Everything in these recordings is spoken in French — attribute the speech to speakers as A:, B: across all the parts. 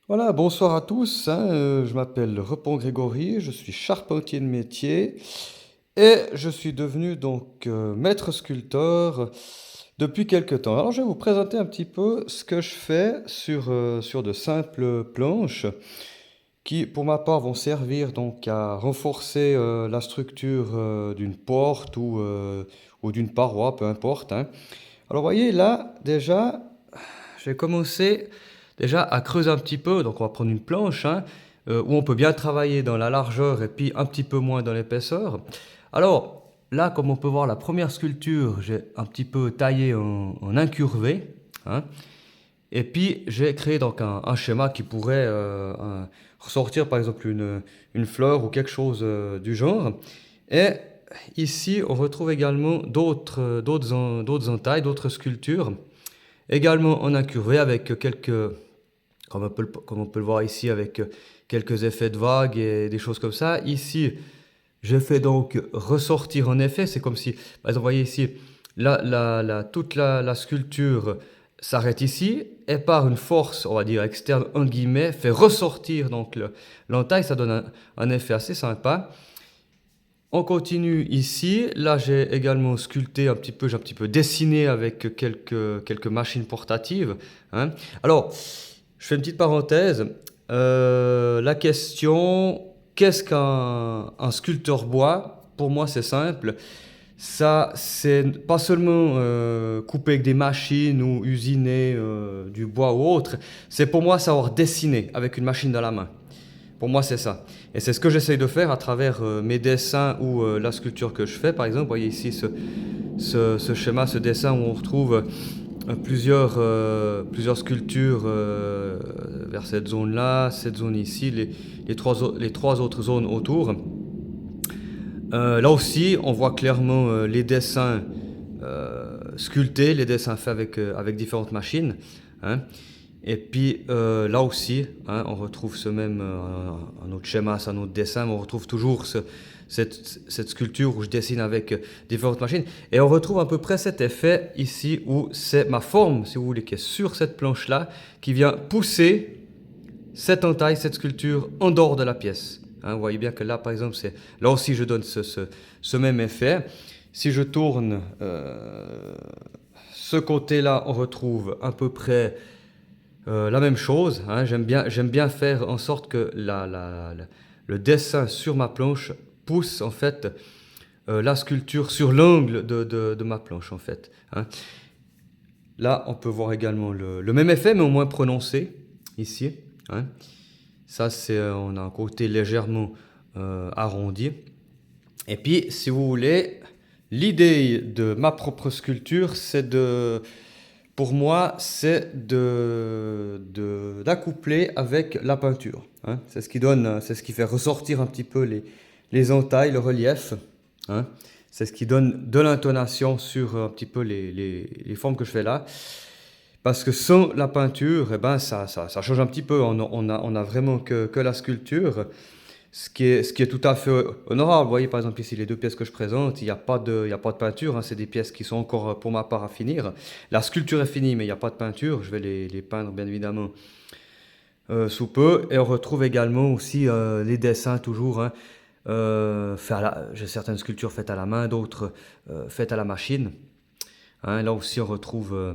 A: Voilà, bonsoir à tous, hein, je m'appelle Repon Grégory, je suis charpentier de métier et je suis devenu donc maître sculpteur depuis quelque temps. Alors je vais vous présenter un petit peu ce que je fais sur de simples planches qui, pour ma part, vont servir donc à renforcer la structure d'une porte ou d'une paroi, peu importe, hein. Alors voyez là, déjà, j'ai commencé déjà à creuser un petit peu, donc on va prendre une planche, hein, où on peut bien travailler dans la largeur et puis un petit peu moins dans l'épaisseur. Alors là, comme on peut voir, la première sculpture, j'ai un petit peu taillé en incurvé, hein, et puis j'ai créé donc un schéma qui pourrait ressortir par exemple une fleur ou quelque chose du genre. Et ici, on retrouve également d'autres entailles, d'autres sculptures, également en incurvé avec quelques, comme on peut le voir ici, avec quelques effets de vagues et des choses comme ça. Ici, j'ai fait donc ressortir en effet, c'est comme si, par exemple, vous voyez ici, toute la sculpture s'arrête ici et par une force, on va dire externe, en guillemets, fait ressortir donc l'entaille, ça donne un effet assez sympa. On continue ici. Là, j'ai également sculpté j'ai un petit peu dessiné avec quelques machines portatives, hein. Alors, je fais une petite parenthèse. La question, qu'est-ce qu'un sculpteur bois? Pour moi, c'est simple. Ça, c'est pas seulement couper avec des machines ou usiner du bois ou autre. C'est pour moi savoir dessiner avec une machine dans la main. Pour moi, c'est ça. Et c'est ce que j'essaye de faire à travers mes dessins ou la sculpture que je fais. Par exemple, vous voyez ici ce schéma, ce dessin où on retrouve plusieurs sculptures vers cette zone-là, cette zone ici, les trois autres zones autour. Là aussi, on voit clairement les dessins sculptés, les dessins faits avec différentes machines, hein. Et puis là aussi, hein, on retrouve un autre schéma, un autre dessin, mais on retrouve toujours cette sculpture où je dessine avec différentes machines. Et on retrouve à peu près cet effet ici où c'est ma forme, si vous voulez, qui est sur cette planche-là, qui vient pousser cette entaille, cette sculpture en dehors de la pièce. Hein, vous voyez bien que là, par exemple, là aussi je donne ce même effet. Si je tourne ce côté-là, on retrouve à peu près la même chose, hein. J'aime bien faire en sorte que le dessin sur ma planche pousse en fait la sculpture sur l'angle de ma planche en fait, hein. Là, on peut voir également le même effet, mais au moins prononcé ici, hein. Ça, on a un côté légèrement arrondi. Et puis, si vous voulez, l'idée de ma propre sculpture, pour moi, c'est d'accoupler avec la peinture, hein. C'est ce qui fait ressortir un petit peu les entailles, le relief, hein. C'est ce qui donne de l'intonation sur un petit peu les formes que je fais là. Parce que sans la peinture, eh ben, ça change un petit peu. On a vraiment que la sculpture, ce qui est tout à fait honorable. Vous voyez par exemple ici les deux pièces que je présente, il y a pas de peinture, hein, c'est des pièces qui sont encore pour ma part à finir. La sculpture est finie, mais il n'y a pas de peinture. Je vais les peindre bien évidemment sous peu. Et on retrouve également aussi les dessins toujours, hein, j'ai certaines sculptures faites à la main, d'autres faites à la machine, hein. Là aussi on retrouve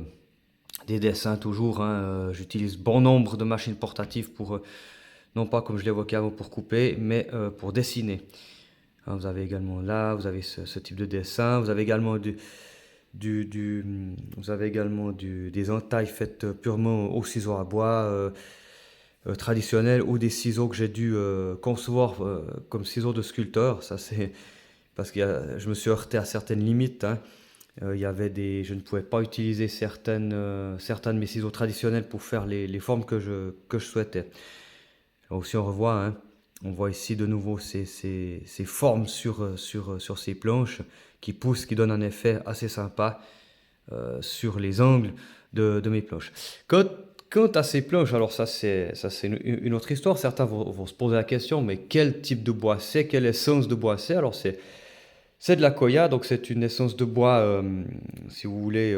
A: des dessins toujours, hein. J'utilise bon nombre de machines portatives pour, non pas comme je l'évoquais avant pour couper, mais pour dessiner. Hein, vous avez également là, vous avez ce type de dessin. Vous avez également vous avez également des entailles faites purement au ciseau à bois traditionnel ou des ciseaux que j'ai dû concevoir comme ciseaux de sculpteur. Ça c'est parce que je me suis heurté à certaines limites, hein. Je ne pouvais pas utiliser certains de mes ciseaux traditionnels pour faire les formes que je souhaitais. Là aussi, on voit ici de nouveau ces formes sur ces planches qui poussent, qui donnent un effet assez sympa sur les angles de mes planches. Quant à ces planches, alors ça c'est une autre histoire. Certains vont se poser la question, mais quel type de bois c'est, quelle essence de bois c'est? Alors C'est de la koya, donc c'est une essence de bois, si vous voulez,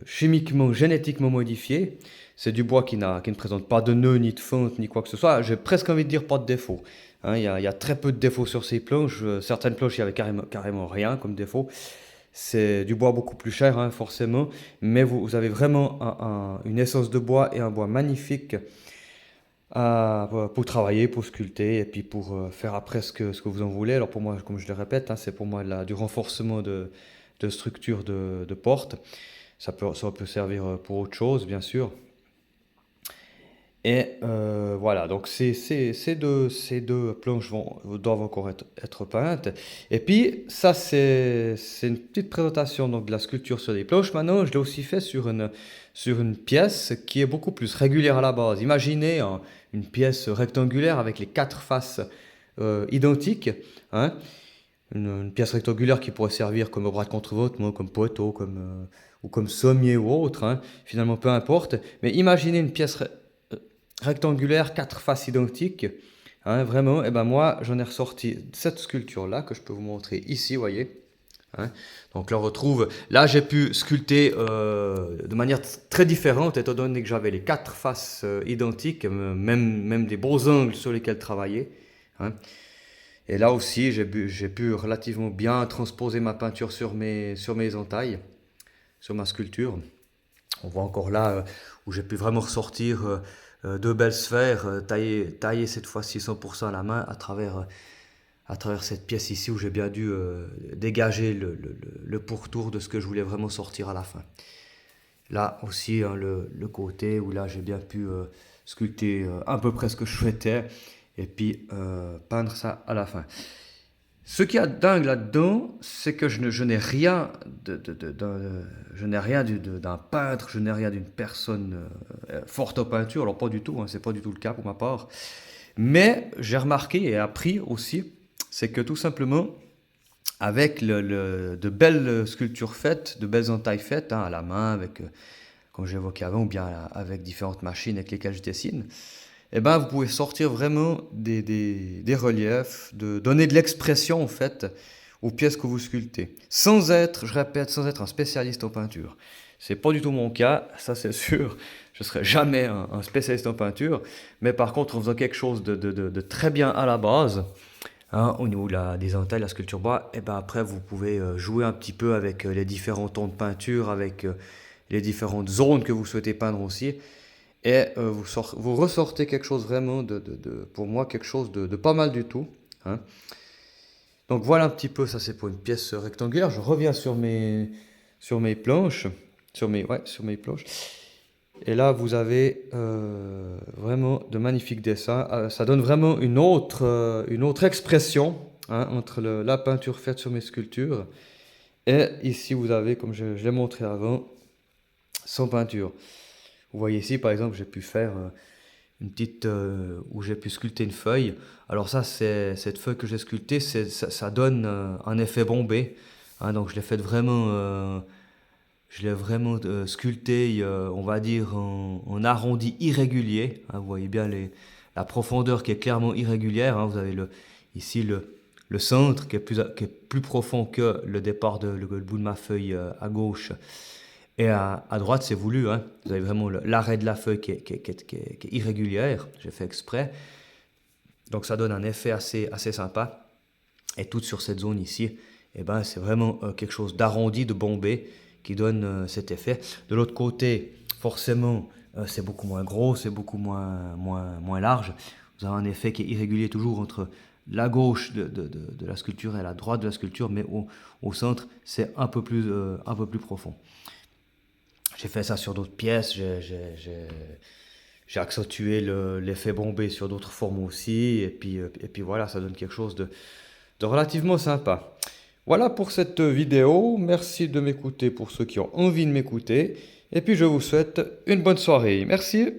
A: chimiquement, génétiquement modifiée. C'est du bois qui ne présente pas de nœuds, ni de fente, ni quoi que ce soit. J'ai presque envie de dire pas de défaut. Hein, il y a très peu de défauts sur ces planches. Certaines planches, il y avait carrément rien comme défaut. C'est du bois beaucoup plus cher, hein, forcément. Mais vous avez vraiment une essence de bois et un bois magnifique pour travailler, pour sculpter et puis pour faire après ce que vous en voulez. Alors pour moi, comme je le répète, hein, c'est pour moi du renforcement de structure de porte. Ça peut servir pour autre chose, bien sûr. Et voilà, donc ces deux planches doivent encore être peintes. Et puis, ça, c'est une petite présentation donc, de la sculpture sur des planches. Maintenant, je l'ai aussi fait sur une pièce qui est beaucoup plus régulière à la base. Imaginez une pièce rectangulaire avec les quatre faces identiques. Hein. Une pièce rectangulaire qui pourrait servir comme bras de contrevêtement, comme poteau, ou comme sommier ou autre. Hein. Finalement, peu importe. Mais imaginez une pièce rectangulaire, quatre faces identiques. Hein, vraiment, et ben moi, j'en ai ressorti cette sculpture-là que je peux vous montrer ici, vous voyez. Hein. Donc là, on retrouve. Là, j'ai pu sculpter de manière très différente, étant donné que j'avais les quatre faces identiques, même des beaux angles sur lesquels travailler. Hein. Et là aussi, j'ai pu relativement bien transposer ma peinture sur mes entailles, sur ma sculpture. On voit encore là où j'ai pu vraiment ressortir deux belles sphères taillées cette fois-ci 100% à la main à travers cette pièce ici où j'ai bien dû dégager le pourtour de ce que je voulais vraiment sortir à la fin. Là aussi, hein, le côté où là j'ai bien pu sculpter à peu près ce que je souhaitais et puis peindre ça à la fin. Ce qui est dingue là-dedans, c'est que je n'ai rien je n'ai rien d'un peintre, je n'ai rien d'une personne forte en peinture. Alors pas du tout, hein, c'est pas du tout le cas pour ma part. Mais j'ai remarqué et appris aussi, c'est que tout simplement, avec de belles sculptures faites, de belles entailles faites hein, à la main, comme j'évoquais avant, ou bien avec différentes machines avec lesquelles je dessine, eh ben, vous pouvez sortir vraiment des reliefs, donner de l'expression en fait aux pièces que vous sculptez. Sans être, je répète, sans être un spécialiste en peinture. C'est pas du tout mon cas, ça c'est sûr. Je ne serai jamais un spécialiste en peinture. Mais par contre, en faisant quelque chose de très bien à la base, hein, au niveau des entailles, la sculpture bois, et ben après vous pouvez jouer un petit peu avec les différents tons de peinture, avec les différentes zones que vous souhaitez peindre aussi. Et vous ressortez quelque chose vraiment pour moi, quelque chose de pas mal du tout. Hein. Donc voilà un petit peu, ça c'est pour une pièce rectangulaire. Je reviens sur mes planches, sur mes planches. Et là, vous avez vraiment de magnifiques dessins. Ça donne vraiment une autre expression hein, entre la peinture faite sur mes sculptures. Et ici, vous avez, comme je l'ai montré avant, sans peinture. Vous voyez ici, par exemple, j'ai pu faire une petite où j'ai pu sculpter une feuille. Alors ça, cette feuille que j'ai sculptée, ça donne un effet bombé. Hein, donc je l'ai vraiment sculpté, on va dire, en arrondi irrégulier. Hein, vous voyez bien la profondeur qui est clairement irrégulière. Hein, vous avez ici le centre qui est plus profond que le départ le bout de ma feuille à gauche. Et à droite, c'est voulu. Hein. Vous avez vraiment l'arrêt de la feuille qui est irrégulière. J'ai fait exprès. Donc ça donne un effet assez sympa. Et tout sur cette zone ici, eh ben, c'est vraiment quelque chose d'arrondi, de bombé qui donne cet effet. De l'autre côté, forcément, c'est beaucoup moins gros, c'est beaucoup moins large. Vous avez un effet qui est irrégulier toujours entre la gauche de la sculpture et la droite de la sculpture, mais au centre, c'est un peu plus profond. J'ai fait ça sur d'autres pièces, j'ai accentué l'effet bombé sur d'autres formes aussi, et puis voilà, ça donne quelque chose de relativement sympa. Voilà pour cette vidéo, merci de m'écouter pour ceux qui ont envie de m'écouter, et puis je vous souhaite une bonne soirée. Merci.